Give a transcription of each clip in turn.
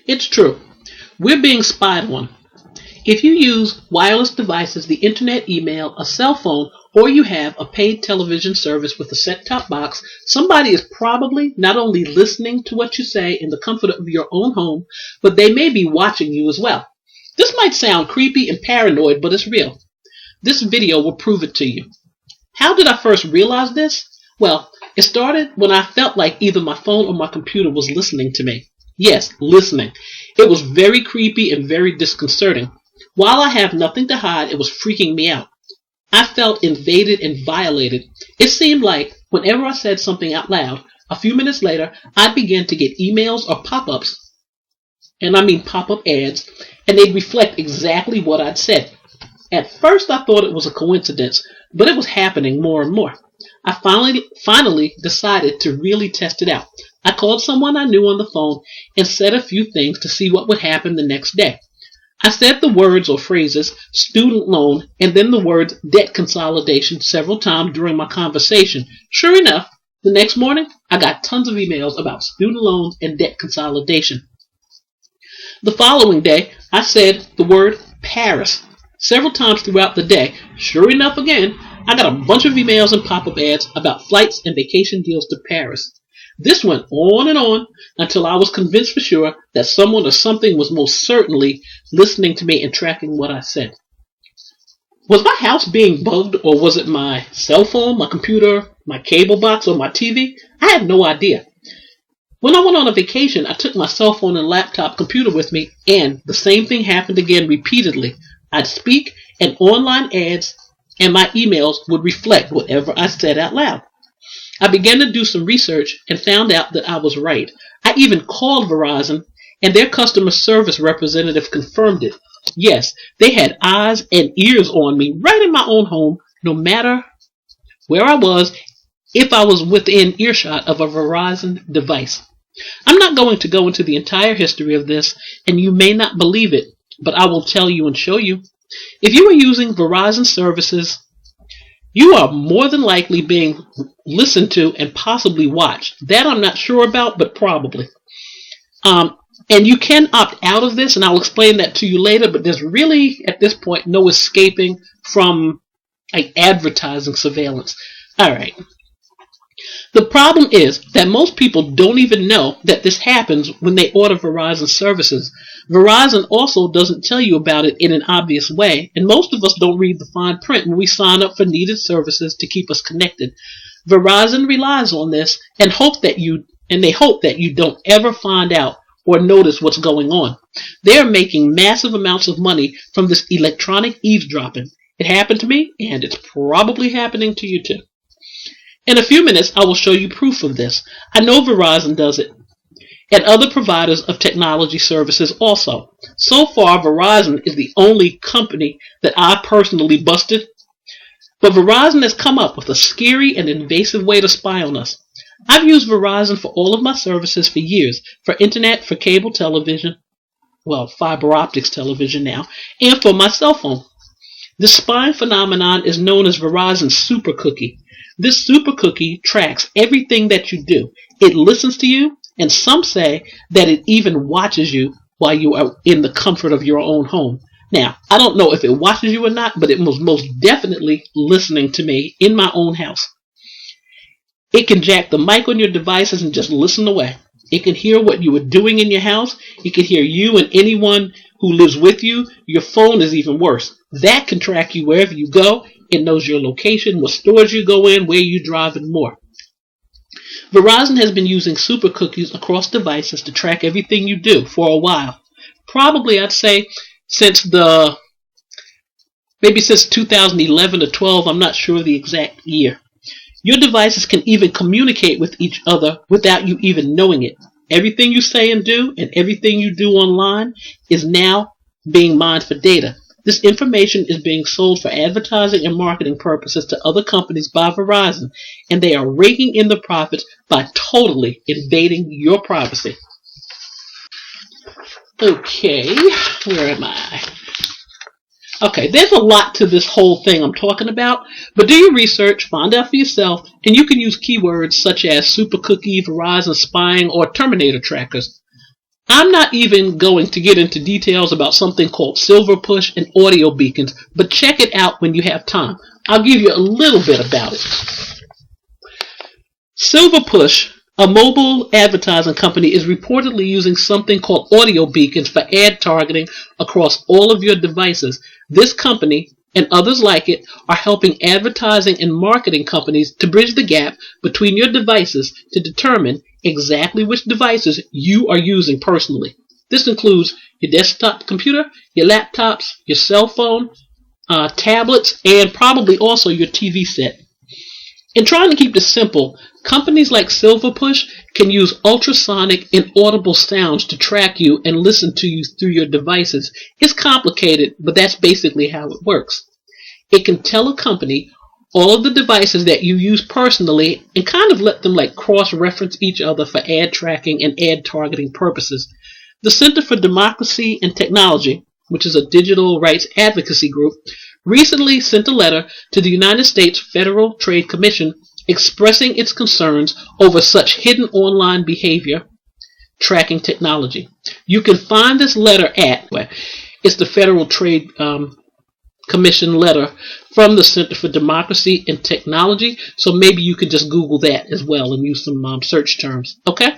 It's true. We're being spied on. If you use wireless devices, the internet, email, a cell phone, or you have a paid television service with a set-top box, somebody is probably not only listening to what you say in the comfort of your own home, but they may be watching you as well. This might sound creepy and paranoid, but it's real. This video will prove it to you. How did I first realize this? Well, it started when I felt like either my phone or my computer was listening to me. Yes, listening. It was very creepy and very disconcerting. While I have nothing to hide, it was freaking me out. I felt invaded and violated. It seemed like whenever I said something out loud, a few minutes later, I began to get emails or pop-ups, and I mean pop-up ads, and they'd reflect exactly what I'd said. At first, I thought it was a coincidence, but it was happening more and more. I finally decided to really test it out. I called someone I knew on the phone and said a few things to see what would happen the next day. I said the words or phrases student loan and then the words debt consolidation several times during my conversation. Sure enough, the next morning I got tons of emails about student loans and debt consolidation. The following day I said the word Paris several times throughout the day. Sure enough, again, I got a bunch of emails and pop-up ads about flights and vacation deals to Paris. This went on and on until I was convinced for sure that someone or something was most certainly listening to me and tracking what I said. Was my house being bugged, or was it my cell phone, my computer, my cable box, or my TV? I had no idea. When I went on a vacation, I took my cell phone and laptop computer with me, and the same thing happened again repeatedly. I'd speak, and online ads and my emails would reflect whatever I said out loud. I began to do some research and found out that I was right. I even called Verizon, and their customer service representative confirmed it. Yes, they had eyes and ears on me right in my own home, no matter where I was, if I was within earshot of a Verizon device. I'm not going to go into the entire history of this, and you may not believe it, but I will tell you and show you. If you are using Verizon services, you are more than likely being listened to and possibly watched. That I'm not sure about, but probably. And you can opt out of this, and I'll explain that to you later, but there's really, at this point, no escaping from advertising surveillance. All right. The problem is that most people don't even know that this happens when they order Verizon services. Verizon also doesn't tell you about it in an obvious way, and most of us don't read the fine print when we sign up for needed services to keep us connected. Verizon relies on this and they hope that you don't ever find out or notice what's going on. They are making massive amounts of money from this electronic eavesdropping. It happened to me, and it's probably happening to you too. In a few minutes, I will show you proof of this. I know Verizon does it, and other providers of technology services also. So far, Verizon is the only company that I personally busted, but Verizon has come up with a scary and invasive way to spy on us. I've used Verizon for all of my services for years, for internet, for cable television, well, fiber optics television now, and for my cell phone. This spying phenomenon is known as Verizon's Supercookie. This Supercookie tracks everything that you do. It listens to you, and some say that it even watches you while you are in the comfort of your own home. Now, I don't know if it watches you or not, but it was most definitely listening to me in my own house. It can jack the mic on your devices and just listen away. It can hear what you are doing in your house. It can hear you and anyone who lives with you. Your phone is even worse. That can track you wherever you go. It knows your location, what stores you go in, where you drive, and more. Verizon has been using Supercookies across devices to track everything you do for a while. Probably, I'd say, since 2011 or 12, I'm not sure the exact year. Your devices can even communicate with each other without you even knowing it. Everything you say and do, and everything you do online, is now being mined for data. This information is being sold for advertising and marketing purposes to other companies by Verizon, and they are raking in the profits by totally invading your privacy. Okay, where am I? Okay, there's a lot to this whole thing I'm talking about, but do your research, find out for yourself, and you can use keywords such as Supercookie, Verizon spying, or Terminator trackers. I'm not even going to get into details about something called silver push and audio beacons, but check it out when you have time. I'll give you a little bit about it. Silver Push, a mobile advertising company, is reportedly using something called audio beacons for ad targeting across all of your devices. This company and others like it are helping advertising and marketing companies to bridge the gap between your devices to determine exactly which devices you are using personally. This includes your desktop computer, your laptops, your cell phone, tablets, and probably also your TV set. In trying to keep this simple, companies like Silverpush can use ultrasonic and audible sounds to track you and listen to you through your devices. It's complicated, but that's basically how it works. It can tell a company all of the devices that you use personally and kind of let them like cross-reference each other for ad tracking and ad targeting purposes. The Center for Democracy and Technology, which is a digital rights advocacy group, recently sent a letter to the United States Federal Trade Commission expressing its concerns over such hidden online behavior tracking technology. You can find this letter it's the Federal Trade Commission letter from the Center for Democracy and Technology, so maybe you can just Google that as well and use some search terms. Okay?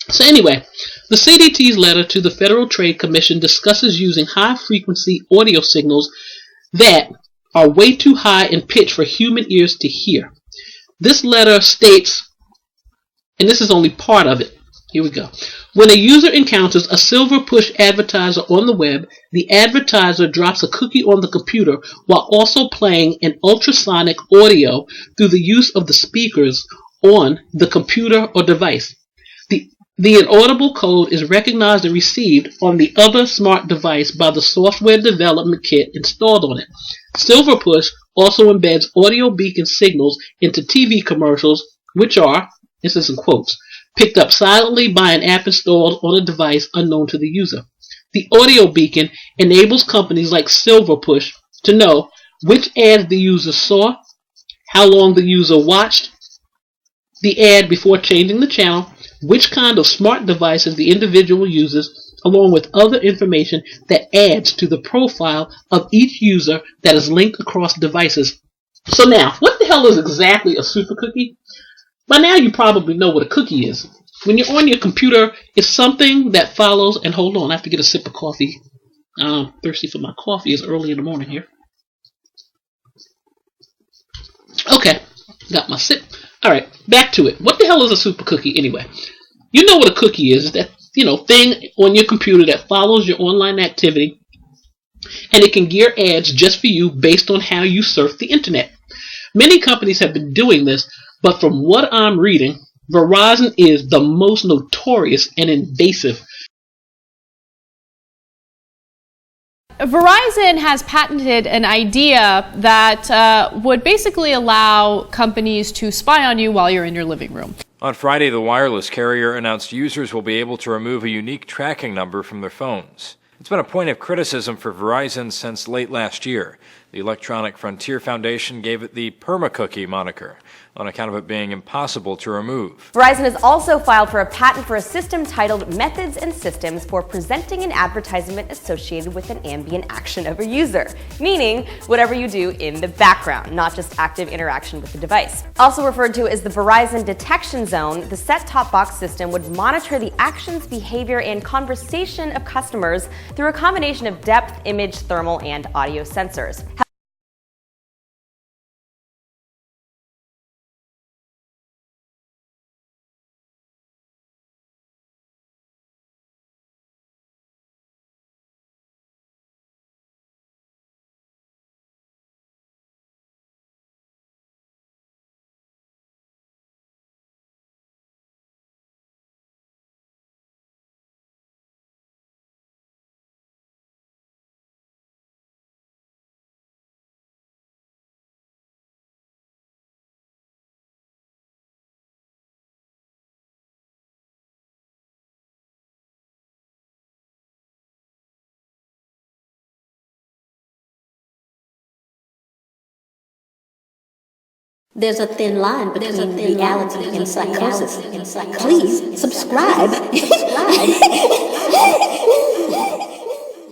So anyway, the CDT's letter to the Federal Trade Commission discusses using high-frequency audio signals that are way too high in pitch for human ears to hear. This letter states, and this is only part of it. Here we go. When a user encounters a silver push advertiser on the web, the advertiser drops a cookie on the computer while also playing an ultrasonic audio through the use of the speakers on the computer or device. The inaudible code is recognized and received on the other smart device by the software development kit installed on it. Silverpush also embeds audio beacon signals into TV commercials, which are, this is in quotes, picked up silently by an app installed on a device unknown to the user. The audio beacon enables companies like Silverpush to know which ads the user saw, how long the user watched the ad before changing the channel, which kind of smart devices the individual uses, along with other information that adds to the profile of each user that is linked across devices. So now, what the hell is exactly a supercookie? By now you probably know what a cookie is. When you're on your computer, it's something that follows, and hold on, I have to get a sip of coffee. I'm thirsty for my coffee. It's early in the morning here. Okay, got my sip. Alright, back to it. What the hell is a super cookie anyway? You know what a cookie is. It's that, thing on your computer that follows your online activity, and it can gear ads just for you based on how you surf the internet. Many companies have been doing this, but from what I'm reading, Verizon is the most notorious and invasive. Verizon has patented an idea that would basically allow companies to spy on you while you're in your living room. On Friday, the wireless carrier announced users will be able to remove a unique tracking number from their phones. It's been a point of criticism for Verizon since late last year. The Electronic Frontier Foundation gave it the Perma-Cookie moniker on account of it being impossible to remove. Verizon has also filed for a patent for a system titled Methods and Systems for Presenting an Advertisement Associated with an Ambient Action of a User, meaning whatever you do in the background, not just active interaction with the device. Also referred to as the Verizon Detection Zone, the set-top box system would monitor the actions, behavior, and conversation of customers through a combination of depth, image, thermal, and audio sensors. There's a thin line between reality and psychosis. Please subscribe.